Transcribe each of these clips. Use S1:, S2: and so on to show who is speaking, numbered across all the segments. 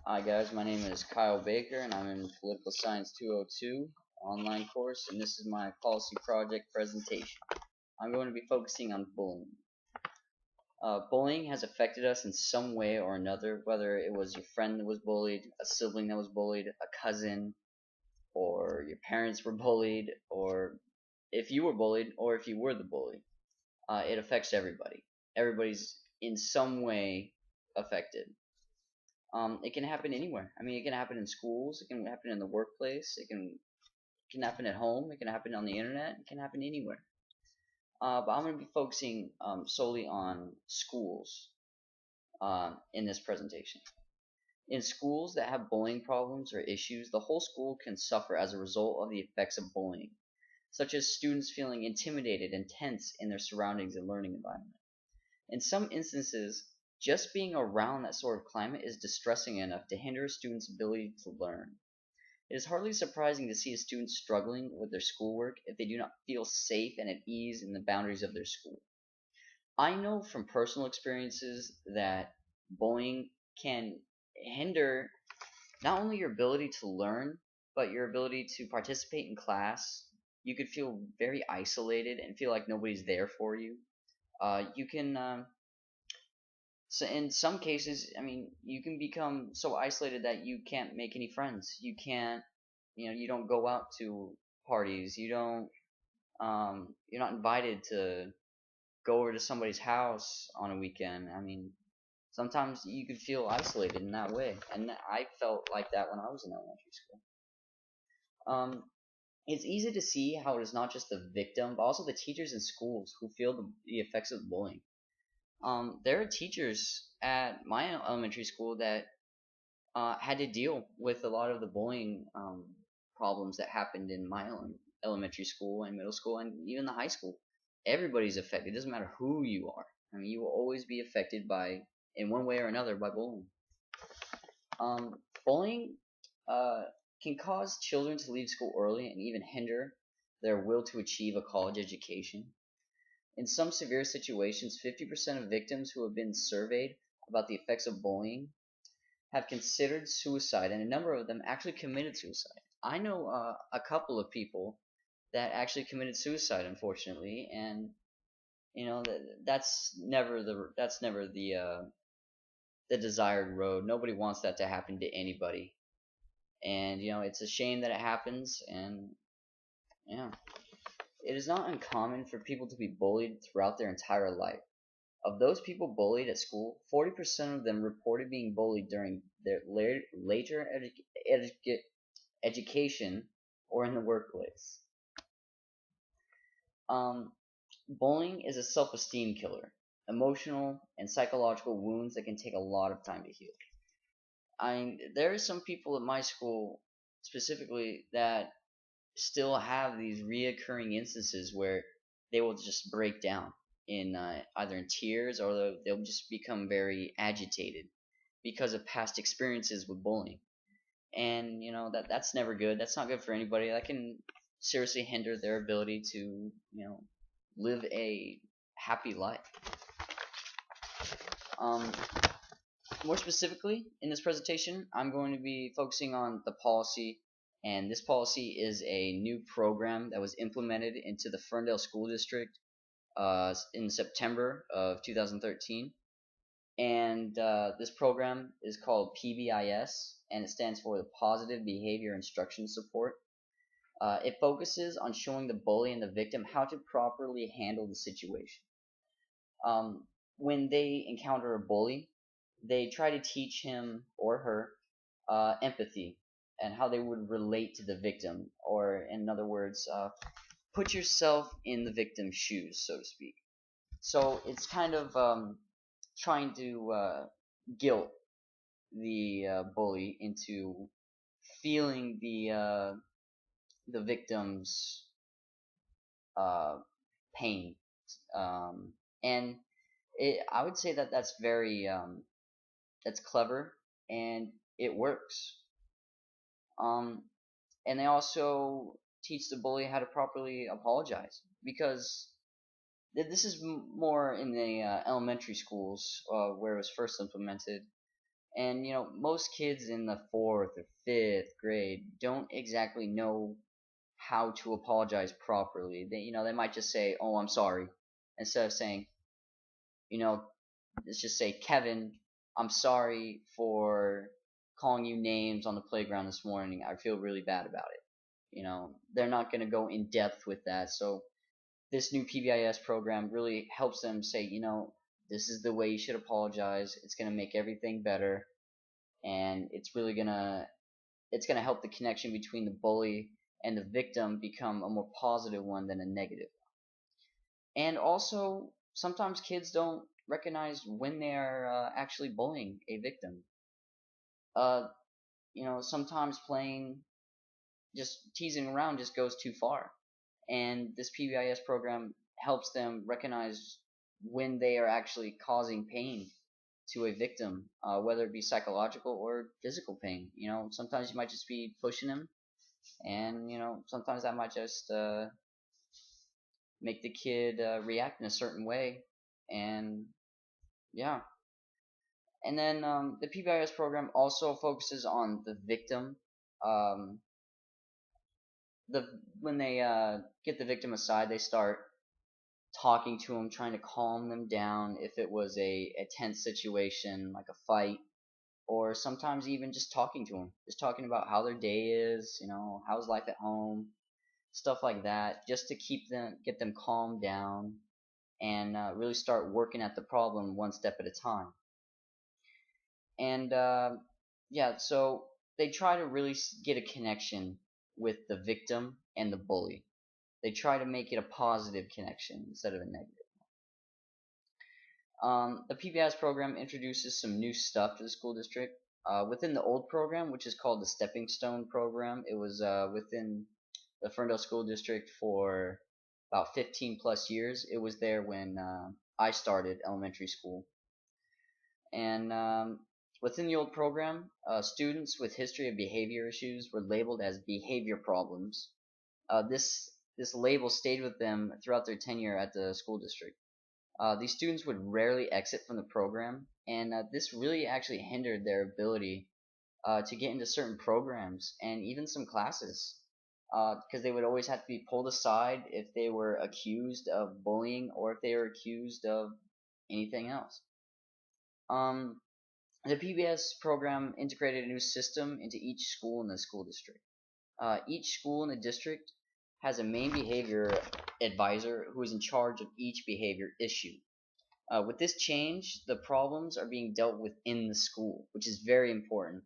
S1: Hi guys, my name is Kyle Baker and I'm in Political Science 202 online course, and this is my policy project presentation. I'm going to be focusing on bullying. Bullying has affected us in some way or another, whether it was your friend that was bullied, a sibling that was bullied, a cousin, or your parents were bullied, or if you were bullied, or if you were the bully. It affects everybody. Everybody's in some way affected. It can happen anywhere. I mean, it can happen in schools. It can happen in the workplace. It can happen at home. It can happen on the internet. It can happen anywhere. But I'm going to be focusing solely on schools in this presentation. In schools that have bullying problems or issues, the whole school can suffer as a result of the effects of bullying, such as students feeling intimidated and tense in their surroundings and learning environment. In some instances, just being around that sort of climate is distressing enough to hinder a student's ability to learn. It is hardly surprising to see a student struggling with their schoolwork if they do not feel safe and at ease in the boundaries of their school. I know from personal experiences that bullying can hinder not only your ability to learn, but your ability to participate in class. You could feel very isolated and feel like nobody's there for you. So in some cases, I mean, you can become so isolated that you can't make any friends. You can't, you don't go out to parties. You're not invited to go over to somebody's house on a weekend. I mean, sometimes you could feel isolated in that way, and I felt like that when I was in elementary school. It's easy to see how it is not just the victim, but also the teachers in schools who feel the effects of bullying. There are teachers at my elementary school that had to deal with a lot of the bullying problems that happened in my elementary school and middle school and even the high school. Everybody's affected. It doesn't matter who you are. I mean, you will always be affected by, in one way or another, by bullying. Bullying can cause children to leave school early and even hinder their will to achieve a college education. In some severe situations, 50% of victims who have been surveyed about the effects of bullying have considered suicide, and a number of them actually committed suicide. I know a couple of people that actually committed suicide, unfortunately, and that's never the desired road. Nobody wants that to happen to anybody, and it's a shame that it happens, and yeah. It is not uncommon for people to be bullied throughout their entire life. Of those people bullied at school, 40% of them reported being bullied during their later education or in the workplace. Bullying is a self-esteem killer, emotional and psychological wounds that can take a lot of time to heal. There are some people at my school specifically that still have these reoccurring instances where they will just break down in either in tears, or they'll just become very agitated because of past experiences with bullying. And that's never good. That's not good for anybody. That can seriously hinder their ability to live a happy life. More specifically, in this presentation, I'm going to be focusing on the policy. And this policy is a new program that was implemented into the Ferndale School District in September of 2013. And this program is called PBIS, and it stands for the Positive Behavior Instruction Support. It focuses on showing the bully and the victim how to properly handle the situation. When they encounter a bully, they try to teach him or her empathy and how they would relate to the victim, or in other words, put yourself in the victim's shoes, so to speak. So it's kind of trying to guilt the bully into feeling the victim's pain, and I would say that that's very that's clever, and it works. And they also teach the bully how to properly apologize, because this is more in the elementary schools where it was first implemented, And most kids in the 4th or 5th grade don't exactly know how to apologize properly. They might just say, "Oh, I'm sorry," instead of saying, you know, let's just say, "Kevin, I'm sorry for calling you names on the playground this morning. I feel really bad about it." They're not going to go in depth with that. So this new PBIS program really helps them say, this is the way you should apologize. It's going to make everything better, and it's gonna help the connection between the bully and the victim become a more positive one than a negative. And also, sometimes kids don't recognize when they are actually bullying a victim. Uh, sometimes playing, just teasing around, just goes too far. And this PBIS program helps them recognize when they are actually causing pain to a victim, whether it be psychological or physical pain. Sometimes you might just be pushing them, and sometimes that might just make the kid react in a certain way, and yeah. And then the PBIS program also focuses on the victim. Um, when they get the victim aside, they start talking to them, trying to calm them down if it was a tense situation like a fight, or sometimes even just talking to them, just talking about how their day is, how's life at home, stuff like that, just to get them calmed down, and really start working at the problem one step at a time. And yeah, so they try to really get a connection with the victim and the bully. They try to make it a positive connection instead of a negative. The PBIS program introduces some new stuff to the school district. Within the old program, which is called the Stepping Stone program, it was within the Ferndale School District for about 15 plus years. It was there when I started elementary school. And within the old program, students with history of behavior issues were labeled as behavior problems. This label stayed with them throughout their tenure at the school district. These students would rarely exit from the program, and this really actually hindered their ability to get into certain programs and even some classes, because they would always have to be pulled aside if they were accused of bullying or if they were accused of anything else. The PBS program integrated a new system into each school in the school district. Each school in the district has a main behavior advisor who is in charge of each behavior issue. With this change, the problems are being dealt with in the school, which is very important.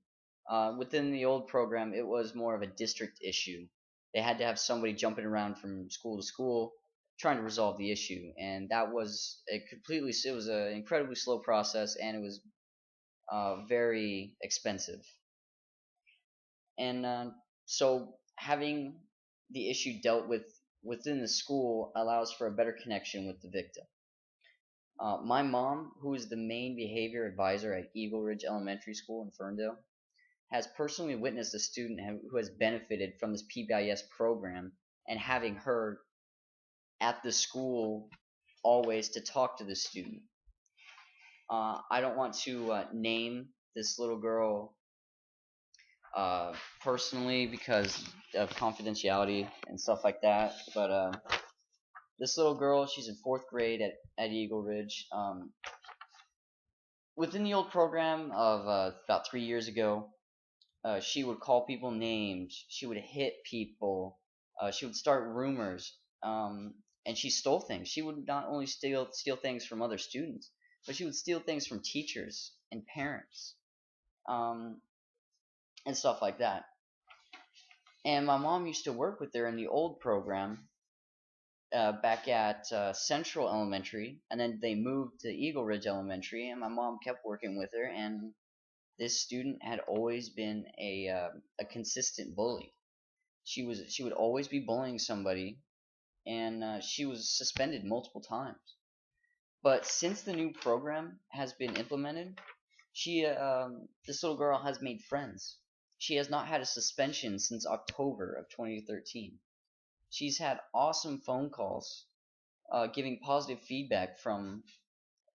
S1: Within the old program, it was more of a district issue. They had to have somebody jumping around from school to school trying to resolve the issue, and that was it was an incredibly slow process, and it was very expensive. And so having the issue dealt with within the school allows for a better connection with the victim. My mom, who is the main behavior advisor at Eagle Ridge Elementary School in Ferndale, has personally witnessed a student who has benefited from this PBIS program, and having her at the school always to talk to the student. I don't want to name this little girl personally because of confidentiality and stuff like that, but this little girl, she's in 4th grade at Eagle Ridge. Within the old program of about 3 years ago, she would call people names, she would hit people, she would start rumors, and she stole things. She would not only steal things from other students, but she would steal things from teachers and parents, and stuff like that. And my mom used to work with her in the old program back at Central Elementary, and then they moved to Eagle Ridge Elementary, and my mom kept working with her, and this student had always been a consistent bully. She would always be bullying somebody, and she was suspended multiple times. But since the new program has been implemented, this little girl has made friends. She has not had a suspension since October of 2013. She's had awesome phone calls, giving positive feedback from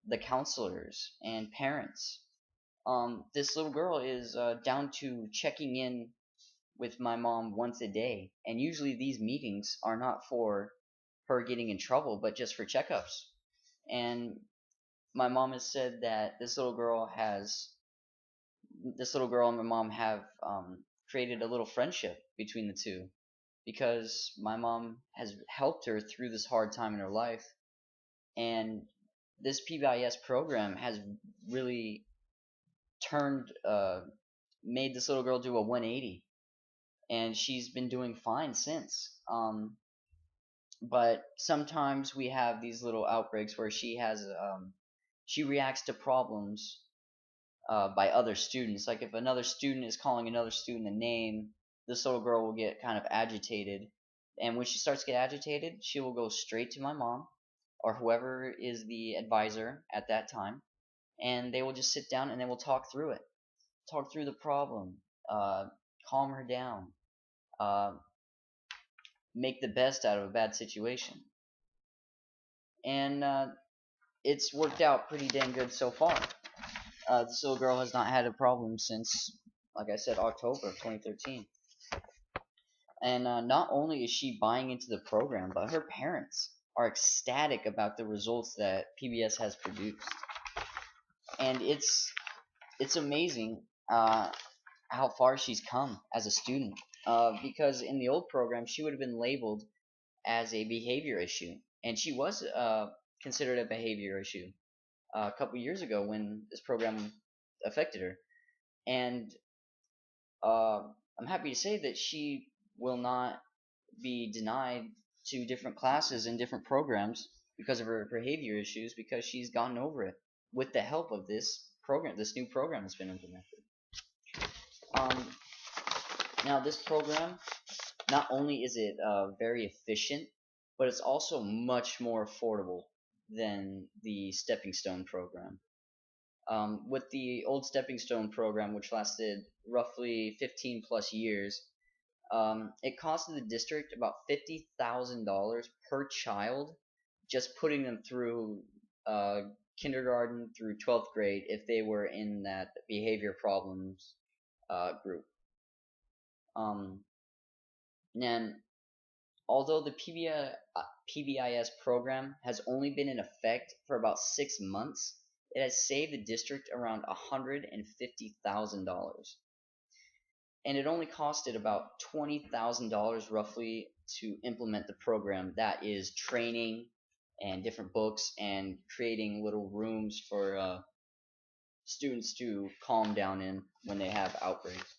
S1: the counselors and parents, this little girl is down to checking in with my mom once a day, and usually these meetings are not for her getting in trouble, but just for checkups. And my mom has said that this little girl and my mom have created a little friendship between the two, because my mom has helped her through this hard time in her life, and this PBIS program has really turned made this little girl do a 180, and she's been doing fine since. But sometimes we have these little outbreaks where she reacts to problems by other students. Like if another student is calling another student a name, this little girl will get kind of agitated. And when she starts to get agitated, she will go straight to my mom or whoever is the advisor at that time, and they will just sit down and they will talk through it, talk through the problem, calm her down, uh, make the best out of a bad situation. And it's worked out pretty dang good so far. This little girl has not had a problem since, like I said, October of 2013. And not only is she buying into the program, but her parents are ecstatic about the results that PBS has produced. And it's amazing how far she's come as a student. Because in the old program, she would have been labeled as a behavior issue, and she was considered a behavior issue a couple years ago when this program affected her. And I'm happy to say that she will not be denied to different classes and different programs because of her behavior issues, because she's gotten over it with the help of this program, this new program that's been implemented. Now this program, not only is it very efficient, but it's also much more affordable than the Stepping Stone program. With the old Stepping Stone program, which lasted roughly 15 plus years, it costed the district about $50,000 per child, just putting them through kindergarten through 12th grade if they were in that behavior problems group. And although the PBIS program has only been in effect for about 6 months, it has saved the district around $150,000. And it only costed about $20,000 roughly to implement the program. That is training and different books and creating little rooms for students to calm down in when they have outbreaks.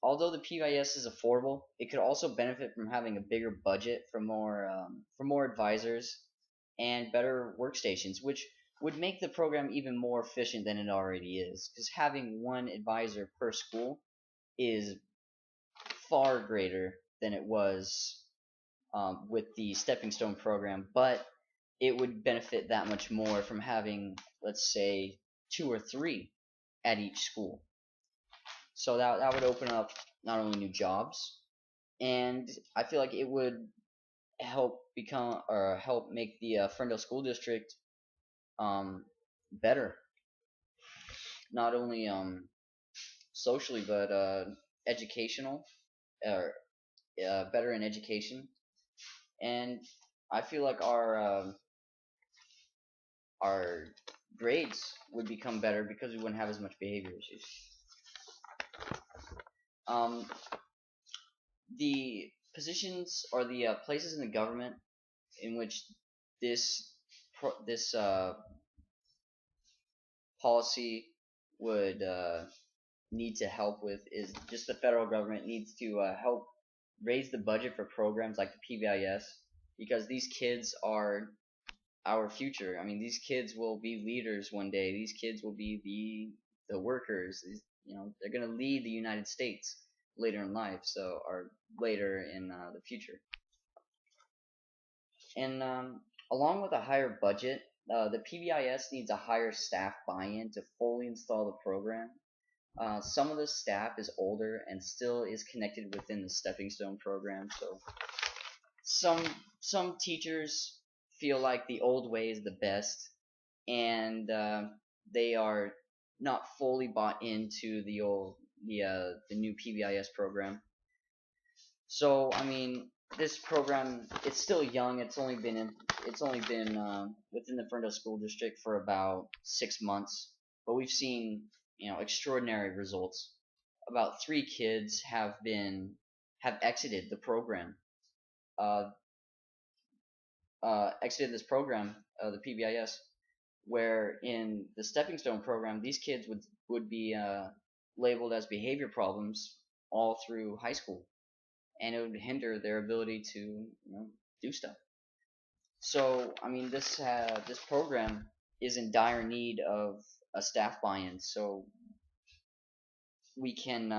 S1: Although the PBIS is affordable, it could also benefit from having a bigger budget for more advisors and better workstations, which would make the program even more efficient than it already is. Because having one advisor per school is far greater than it was with the Stepping Stone program, but it would benefit that much more from having, let's say, 2 or 3 at each school. So that would open up not only new jobs, and I feel like it would help make the Ferndale School District better, not only socially but educational, or better in education. And I feel like our grades would become better because we wouldn't have as much behavior issues. The positions or the places in the government in which this policy would need to help with is just the federal government needs to help raise the budget for programs like the PBIS, because these kids are our future. I mean, these kids will be leaders one day. These kids will be the workers. They're going to lead the United States later in life, or later in the future. And along with a higher budget, the PBIS needs a higher staff buy-in to fully install the program. Some of the staff is older and still is connected within the Stepping Stone program, so some teachers feel like the old way is the best, and they are not fully bought into the new PBIS program. So I mean, this program, it's still young. It's only been within the Ferndale School District for about 6 months, but we've seen extraordinary results. About 3 kids have exited the program. Uh, Exited this program, the PBIS, where in the Stepping Stone program, these kids would be labeled as behavior problems all through high school, and it would hinder their ability to do stuff. So I mean, this program is in dire need of a staff buy-in, so we can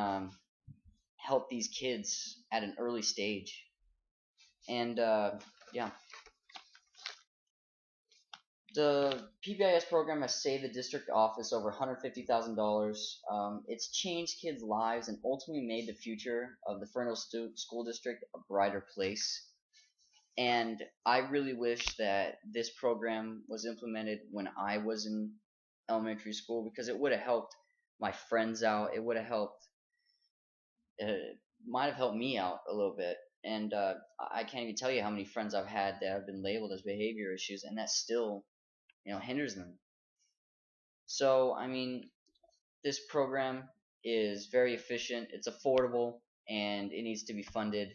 S1: help these kids at an early stage. And yeah, the PBIS program has saved the district office over $150,000. It's changed kids' lives and ultimately made the future of the Ferndale School District a brighter place. And I really wish that this program was implemented when I was in elementary school, because it would have helped my friends out. It would have helped, might have helped me out a little bit. And I can't even tell you how many friends I've had that have been labeled as behavior issues, and that still hinders them. So I mean, this program is very efficient, it's affordable, and it needs to be funded.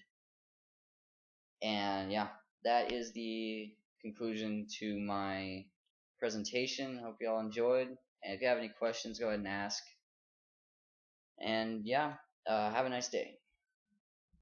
S1: And yeah, that is the conclusion to my presentation. Hope you all enjoyed, and if you have any questions, go ahead and ask. And yeah, have a nice day.